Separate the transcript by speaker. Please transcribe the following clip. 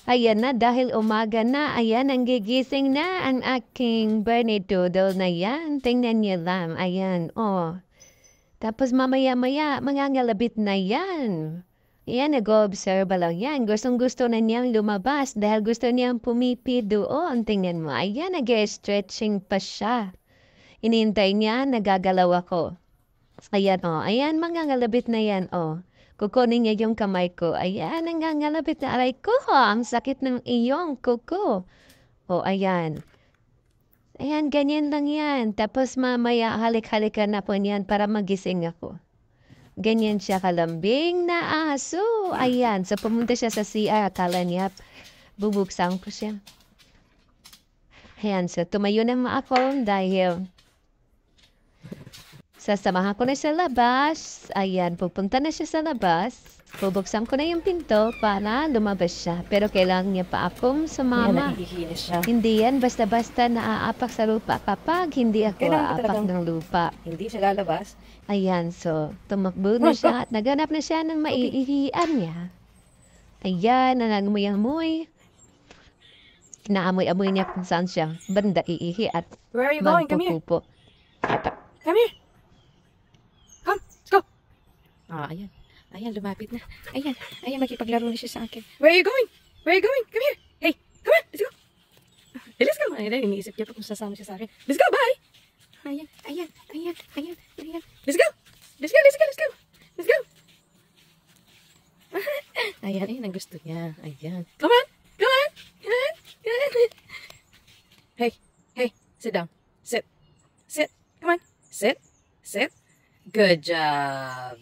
Speaker 1: Ayan na, dahil umaga na, ayan, ang gigising na ang aking Bernie Doodle na yan. Tingnan niyo lang, ayan, oh. Tapos mamaya-maya, mangangalabit na yan. Ayan, nag-observe lang yan. Gustong-gusto na niyang lumabas dahil gusto niyang pumipi doon. Tingnan mo, ayan, nag-stretching pa siya. Inintay niya, nagagalaw ako. Ayan, oh. Ayan, mangangalabit na yan, oh. Kukunin niya yung kamay ko. Ayan, nangangalabit na aray ko. Ang sakit ng iyong kuko. Oh, ayan. Ayan, ganyan lang yan. Tapos mamaya halik-halikan na po niyan para magising ako. Ganyan siya kalambing na aso. Ayan, so pumunta siya sa CR. Akala niya, bubuksan ko siya. Ayan, so tumayo na ako dahil sasamahan ko na sa labas. Ayan, pupunta na siya sa labas. Bubuksan ko na yung pinto para lumabas siya. Pero kailangan niya pa akong
Speaker 2: Ayan,
Speaker 1: sumama.
Speaker 2: nakikinis siya.
Speaker 1: Hindi yan basta-basta naaapak sa lupa kapag hindi ako
Speaker 2: Kailangan
Speaker 1: aapak
Speaker 2: talagang-
Speaker 1: ng lupa.
Speaker 2: Hindi siya lalabas.
Speaker 1: Ayan, so tumakbo na siya at naganap na siya ng maiihian niya. Ayan, nangangamoy-amoy. Kinaamoy-amoy niya kung saan siya banda iihi at
Speaker 2: Where are you going? Come here.
Speaker 1: magpupupo.
Speaker 2: Come here. Come, let's go. Ah, ayan. Ayan, lumapit na. Ayan, ayan, makipaglaro na siya sa akin. Where are you going? Where are you going? Come here. Hey, come on, let's go. Hey, let's go. Ayan, iniisip niya pa kung sasama siya sa akin. Let's go, bye. Ayan, ayan, ayan, ayan, ayan. Let's go. Let's go, let's go, let's go. Let's go. Ayan, ayan ang gusto niya. Ayan. Come on, come on. Come on, come on. Hey, hey, sit down. Sit. Sit. Come on. Sit. Sit. Good job.